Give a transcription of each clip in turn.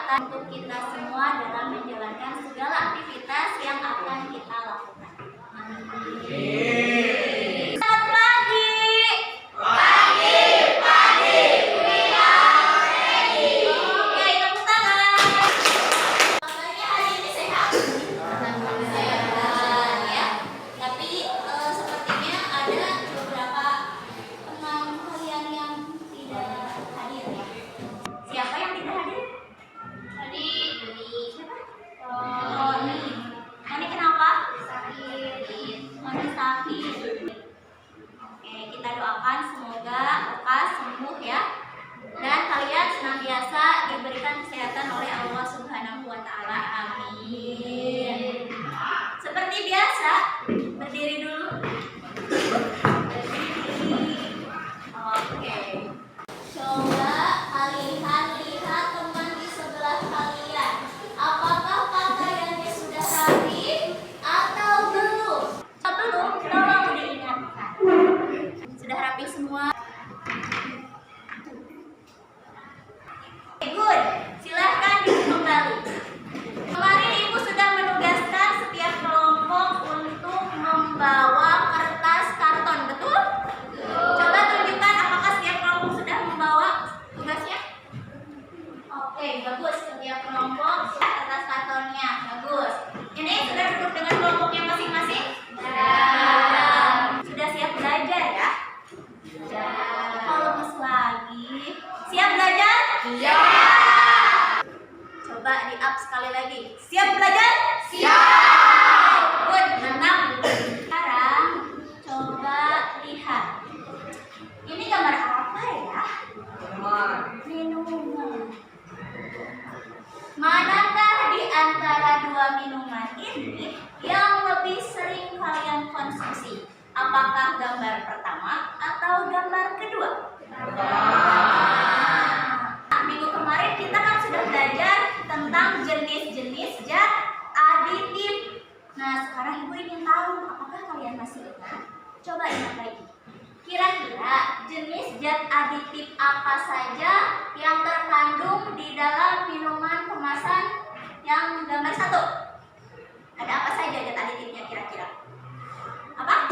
kesehatan untuk kita semua dalam menjalankan segala aktivitas yang akan kita lakukan. Amin. Selamat pagi. Pagi. We are ready. Oke, tepuk tangan. Kabarnya hari ini sehat? Sehat ya. Tapi sepertinya ada beberapa teman kalian yang tidak hadir ya. Siapa yang tidak hadir? Tadi siapa? Noni. Noni kenapa? Sakit. Noni sakit. Oke, kita doakan semoga lekas sembuh ya. Dan kalian senantiasa diberikan kesehatan oleh Allah Subhanahu wa taala. Amin. Seperti biasa, berdiri dulu. Berdiri. Oke. Coba kalian lihat teman di sebelah kalian. Apakah pakaiannya sudah rapi atau belum? Belum, tolong diingatkan. Sudah rapi semua? Good. Silahkan duduk kembali. Kemarin Ibu sudah menugaskan setiap kelompok untuk membawa kertas karton, betul? Coba tunjukkan apakah setiap kelompok sudah membawa tugasnya? Oke, bagus. Setiap kelompok kertas kartonnya, bagus. Ini sudah duduk dengan kelompoknya masing-masing? Sudah siap belajar ya? Kalau lemes lagi. Siap belajar? Iya. Coba di-up sekali lagi. Siap belajar? Siap. Good, menang. Sekarang coba lihat. Ini gambar apa ya? Minuman. Manakah di antara dua minuman ini yang lebih sering kalian konsumsi? Apakah gambar pertama atau gambar kedua? Minggu kemarin kita kan sudah belajar tentang jenis-jenis zat aditif. Nah, sekarang Ibu ingin tahu apakah kalian masih ingat? Coba ingat lagi. Kira-kira jenis zat aditif apa saja yang terkandung di dalam minuman kemasan yang gambar 1? Ada apa saja zat aditifnya kira-kira? Apa?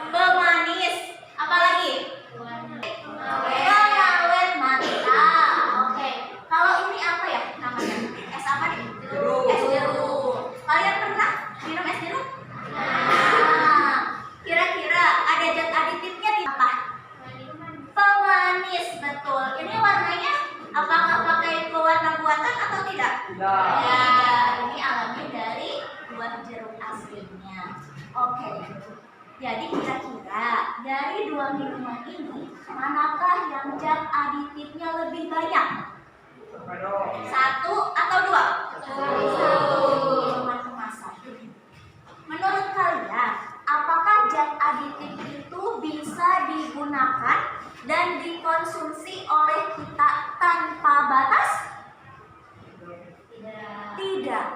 Pemanis. Apa lagi? Pengawet mata. Oke. Kalau ini apa ya namanya? Es apa nih? Es jeruk. Kalian pernah minum es jeruk? Nah, kira-kira ada zat aditifnya di apa? Pemanis, betul. Ini warnanya apakah pakai pewarna buatan atau tidak? Tidak. Ya, ini alami dari buah jeruk aslinya. Oke. Jadi kira-kira dari dua minuman ini manakah yang zat aditifnya lebih banyak? 1 atau 2? 1. Minuman kemasan. Menurut kalian, apakah zat aditif itu bisa digunakan dan dikonsumsi oleh kita tanpa batas? Tidak.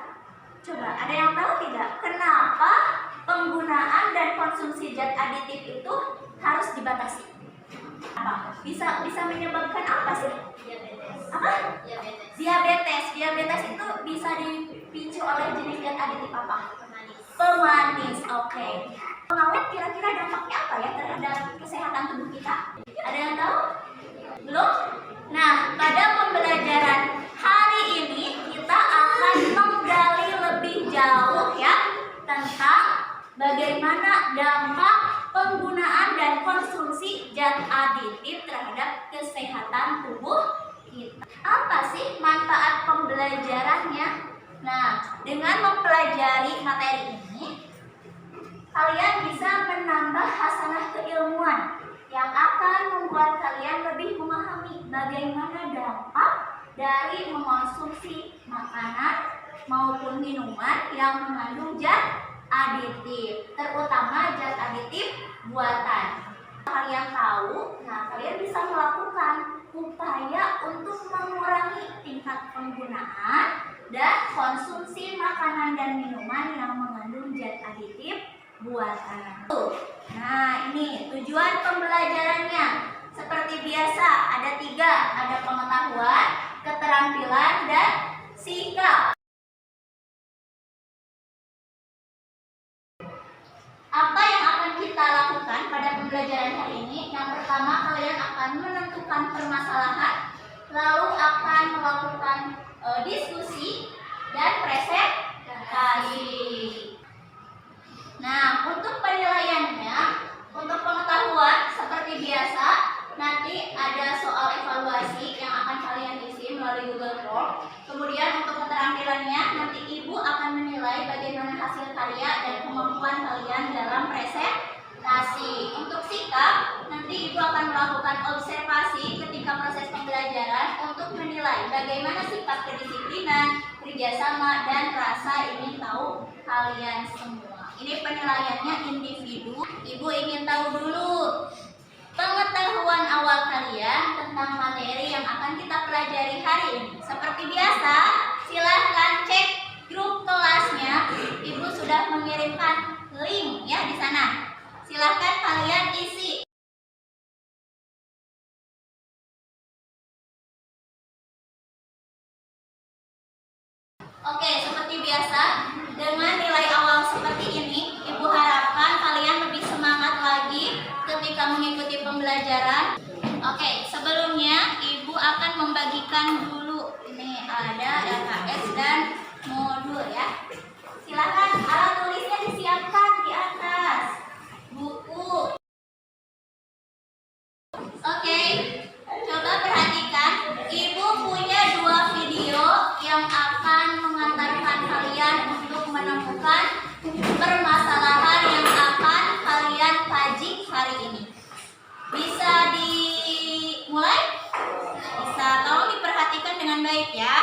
Coba, ada yang tahu tidak? Kenapa penggunaan dan konsumsi zat aditif itu harus dibatasi? Apa? Bisa menyebabkan apa sih? Diabetes. Apa? Diabetes. Diabetes itu bisa dipicu oleh jenis zat aditif apa? Pemanis. Oke. Pengawet kira-kira dampaknya apa ya terhadap kesehatan tubuh kita? Ada yang tahu? Belum? Nah, pada pembelajaran hari ini kita akan menggali lebih jauh ya tentang bagaimana dampak penggunaan dan konsumsi zat aditif terhadap kesehatan tubuh kita. Apa sih manfaat pembelajarannya? Nah, dengan mempelajari materi ini, kalian bisa menambah hasanah keilmuan yang akan membuat kalian lebih memahami bagaimana dampak dari mengonsumsi makanan maupun minuman yang mengandung zat aditif, terutama zat aditif buatan. Kalian tahu, nah kalian bisa melakukan upaya untuk mengurangi tingkat penggunaan dan konsumsi makanan dan minuman yang mengandung zat aditif buatan. Nah, ini tujuan pembelajarannya. Seperti biasa, ada 3, ada pengetahuan, keterampilan, dan sikap. Apa yang akan kita lakukan pada pembelajaran hari ini? Yang pertama, kalian akan menentukan permasalahan, lalu akan melakukan diskusi dan presentasi. Nah, untuk penilaiannya, untuk pengetahuan seperti biasa, nanti ada soal evaluasi yang akan kalian isi melalui Google Form. Kemudian untuk keterampilannya, nanti ibu akan menilai bagaimana hasil karya dan kemampuan kalian dalam presentasi. Untuk sikap, nanti ibu akan melakukan observasi ketika proses pembelajaran untuk menilai bagaimana sikap kedisiplinan, kerjasama, dan rasa ingin tahu kalian semua. Ini penilaiannya individu. Ibu ingin tahu dulu pengetahuan awal kalian tentang materi yang akan kita pelajari hari ini. Seperti biasa, silahkan cek grup kelasnya. Ibu sudah mengirimkan link ya di sana. Silahkan kalian isi. Oke, seperti biasa, dengan nilai awal seperti ini, Ibu harapkan kalian lebih semangat lagi ketika mengikuti pembelajaran. Oke, sebelumnya Ibu akan membagikan dulu. Ini ada LKS dan modul ya. Silakan alat tulisnya disiapkan di atas buku. Oke, coba perhatikan. Ibu punya 2 video yang akan mengantarkan kalian untuk menemukan permasalahan yang akan kalian kaji hari ini. Bisa dimulai? Bisa, tolong diperhatikan dengan baik ya.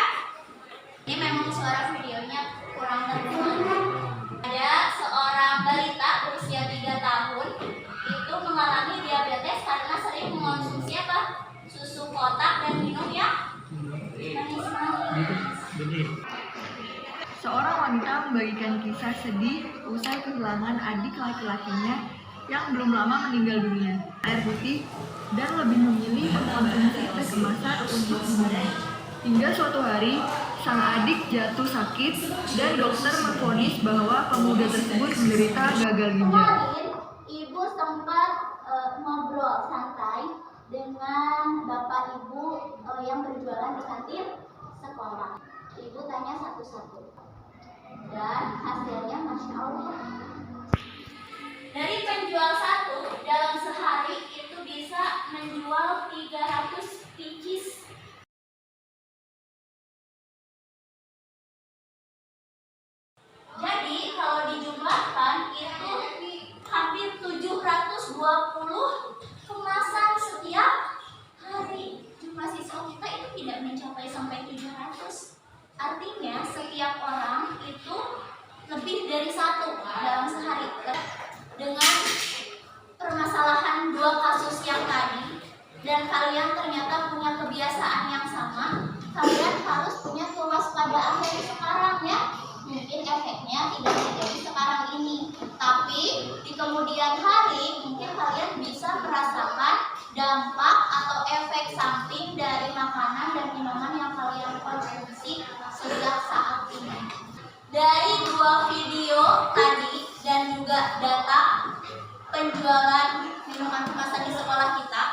Ini memang suara videonya kurang terdengar. Ada seorang balita berusia 3 tahun itu mengalami diabetes karena sering mengonsumsi apa? Susu kotak dan minum yang manis-manis. Seorang wanita membagikan kisah sedih usai kehilangan adik laki-lakinya yang belum lama meninggal dunia. Air putih dan lebih memilih mengkonsumsi teh kemasan untuk minum. Hingga suatu hari, sang adik jatuh sakit dan dokter memvonis bahwa pemuda tersebut menderita gagal ginjal. Ibu sempat ngobrol santai dengan bapak ibu yang berjualan di kantin sekolah. Ibu tanya satu-satu dan hasilnya Masya Allah. Dari penjual satu dalam sehari itu bisa menjual 300 pieces. Jadi kalau dijumlahkan itu hampir 720 kemasan setiap hari. Jumlah siswa kita itu tidak mencapai sampai 700. Artinya setiap orang itu lebih dari 1 dalam sehari. Dengan permasalahan 2 kasus yang tadi dan kalian ternyata punya kebiasaan yang sama, kalian harus punya kewaspadaan dari sekarang ya. Mungkin efeknya tidak terjadi sekarang ini, tapi di kemudian hari mungkin kalian bisa merasakan dampak atau efek samping dari makanan dan minuman yang kalian konsumsi sejak saat ini. Dari 2 video tadi dan juga data penjualan minuman kemasan di sekolah kita,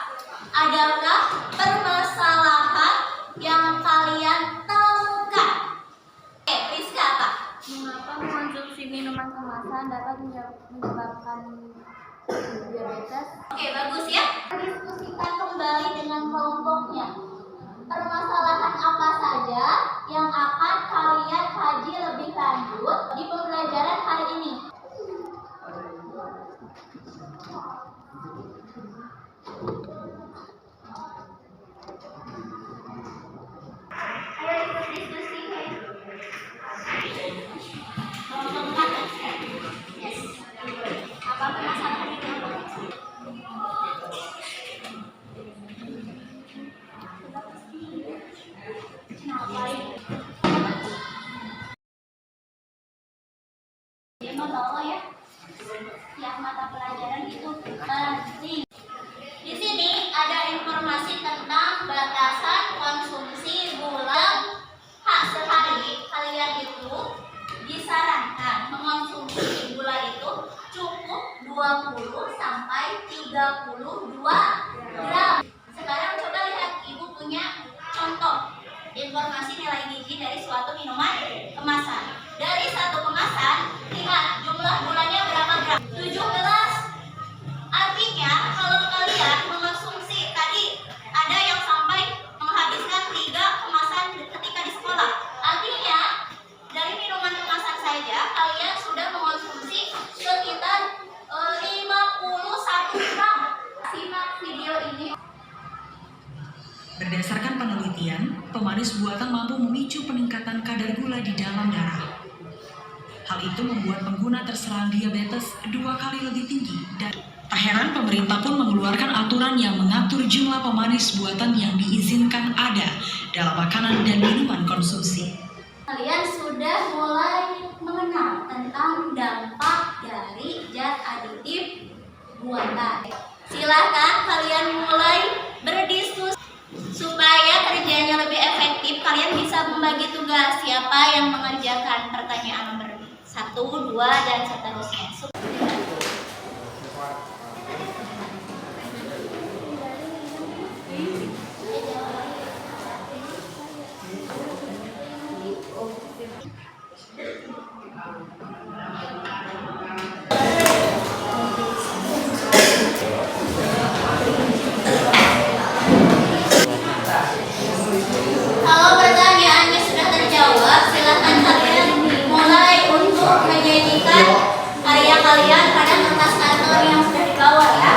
adakah permasalahan yang kalian temukan? Rizka apa? Mengapa mengonsumsi minuman kemasan dapat menyebabkan diabetes? Oke, bagus ya. Diskusikan kembali dengan kelompoknya. Permasalahan apa saja yang akan kalian kaji lebih lanjut di pembelajaran hari ini? Ayo ikut diskusi. Yes. Apa permasalahan itu? Dia mau tahu gram. Sekarang coba lihat, Ibu punya contoh informasi nilai gizi dari suatu minuman kemasan. Dari satu kemasan, lihat jumlah gulanya berapa gram? 17. Artinya kalau kalian mengonsumsi tadi ada yang sampai menghabiskan 3 kemasan ketika di sekolah. Artinya dari minuman kemasan saja kalian sudah mengonsumsi sekitar 51 gram. Simak video ini. Berdasarkan penelitian, pemanis buatan mampu memicu peningkatan kadar gula di dalam darah. Hal itu membuat pengguna terserang diabetes 2 kali lebih tinggi. Dan tak heran pemerintah pun mengeluarkan aturan yang mengatur jumlah pemanis buatan yang diizinkan ada dalam makanan dan minuman konsumsi. Kalian sudah mulai mengenal tentang dampak dari zat aditif buatan. Silakan kalian mulai berdiskusi supaya kerjanya lebih efektif. Kalian bisa membagi tugas siapa yang mengerjakan pertanyaan nomor 1, 2, dan seterusnya. Kalau pertanyaannya sudah terjawab, silakan kalian mulai untuk menyanyikan karya kalian pada kertas karton yang sudah dibawa ya.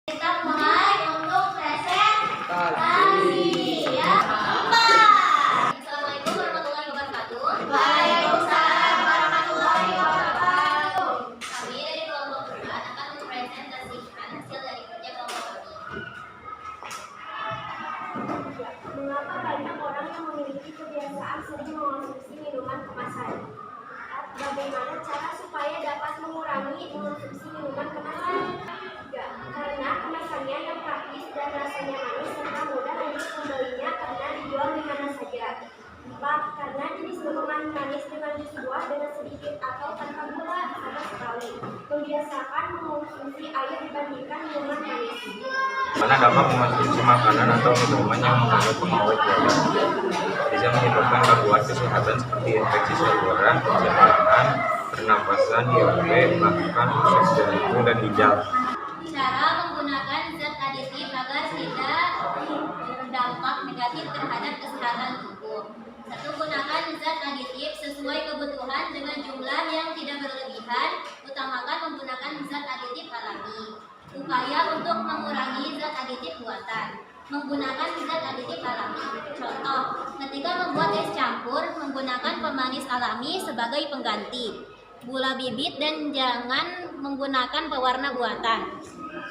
Kita mulai untuk presentasi ya. 4. Assalamualaikum warahmatullahi wabarakatuh. Waalaikumsalam warahmatullahi wabarakatuh. Kami dari kelompok 4 akan mempresentasikan hasil dari kerja kelompok kami. Mengapa banyak orang yang memiliki kebiasaan sering mengonsumsi minuman kemasan? Bagaimana cara supaya dapat mengurangi mengonsumsi minuman kemasan? Karena kemasannya yang praktis dan rasanya manis serta mudah untuk membelinya karena dijual di mana saja. 4. Karena jenis minuman manis dengan jus buah dengan sedikit atau tanpa gula sama sekali. Membiasakan mengonsumsi air dibandingkan minuman manis. Karena dapat mengonsumsi makanan atau minuman yang mengandung pengawet buatan bisa menyebabkan gangguan kesehatan seperti infeksi saluran, pencernaan, pernapasan, diabetes, bahkan sukses jantung dan ginjal. Cara menggunakan zat aditif agar tidak berdampak negatif terhadap kesehatan tubuh. 1. Gunakan zat aditif sesuai kebutuhan dengan jumlah yang tidak berlebihan. Utamakan menggunakan zat aditif alami. Upaya untuk mengurangi zat aditif buatan. Menggunakan zat aditif alami. Contoh, ketika membuat es campur, menggunakan pemanis alami sebagai pengganti. Gula bibit dan jangan menggunakan pewarna buatan.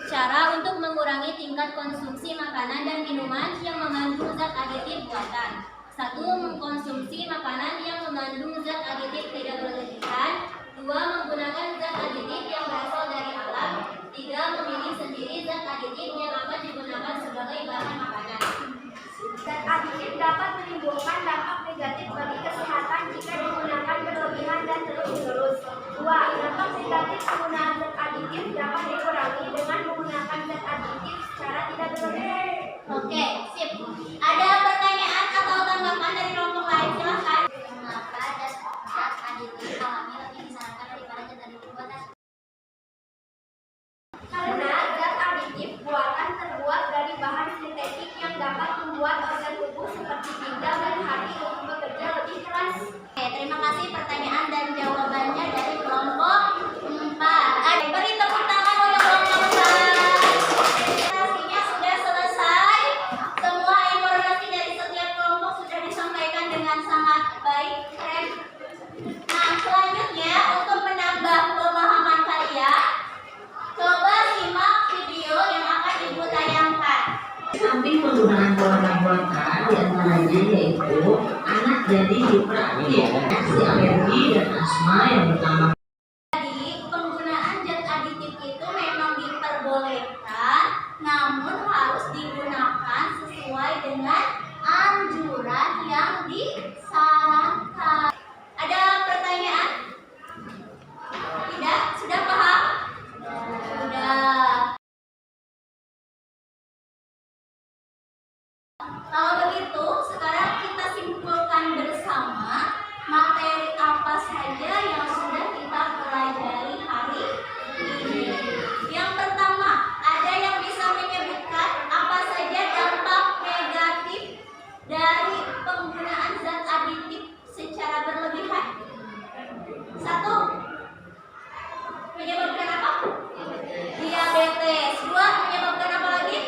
Cara untuk mengurangi tingkat konsumsi makanan dan minuman yang mengandung zat aditif buatan. 1. Mengkonsumsi makanan yang mengandung zat aditif tidak berlebihan. 2. Menggunakan zat aditif yang berasal dari alam. 3. Memilih sendiri zat aditif yang akan digunakan sebagai bahan makanan. Zat aditif dapat menimbulkan dampak negatif bagi kesehatan jika digunakan berlebihan dan terus-menerus. 2. Dampak negatif penggunaan zat aditif dapat dikurangi dengan menggunakan zat aditif secara tidak berlebihan. Oke, sip. Ada pertanyaan atau tanggapan dari kelompok lain? Silahkan. Mengapa zat aditif alami lebih disarankan daripada zat aditif buatan? Karena zat aditif buatan terbuat dari bahan sintetik yang dapat membuat organ tubuh seperti ginjal dan hati untuk bekerja lebih keras. Oke, terima kasih pertanyaan dan jawabannya dari kelompok 4. Beri tepuk tangan untuk kelompok 4. Presentasinya sudah selesai. Semua informasi dari setiap kelompok sudah disampaikan dengan sangat baik, keren. Nah, selanjutnya untuk menambah pemahaman kalian, coba simak video yang akan Ibu tayangkan. Samping penggunaan pewarna buatan, di antaranya yaitu anak Jadi berarti ya reaksi alergi dan asma yang bertambah. Jadi penggunaan zat aditif itu memang diperbolehkan, namun harus digunakan sesuai dengan anjuran yang disarankan. Ada pertanyaan? Tidak? Sudah paham? Sudah. Kalau begitu, sekarang kita simpulkan bersama materi apa saja yang sudah kita pelajari hari ini. Yang pertama, ada yang bisa menyebutkan apa saja dampak negatif dari penggunaan zat aditif secara berlebihan? Satu, menyebabkan apa? Diabetes. Dua, menyebabkan apa lagi?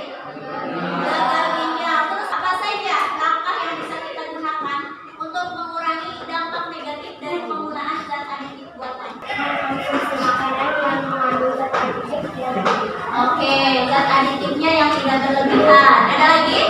Gagal ginjal. Terus apa saja langkah yang bisa kita gunakan untuk mengurangi dampak negatif dari penggunaan zat aditif buatan? Mengkonsumsi makanan yang mengandung zat aditif yang Oke, zat aditifnya yang tidak berlebihan. Ada lagi?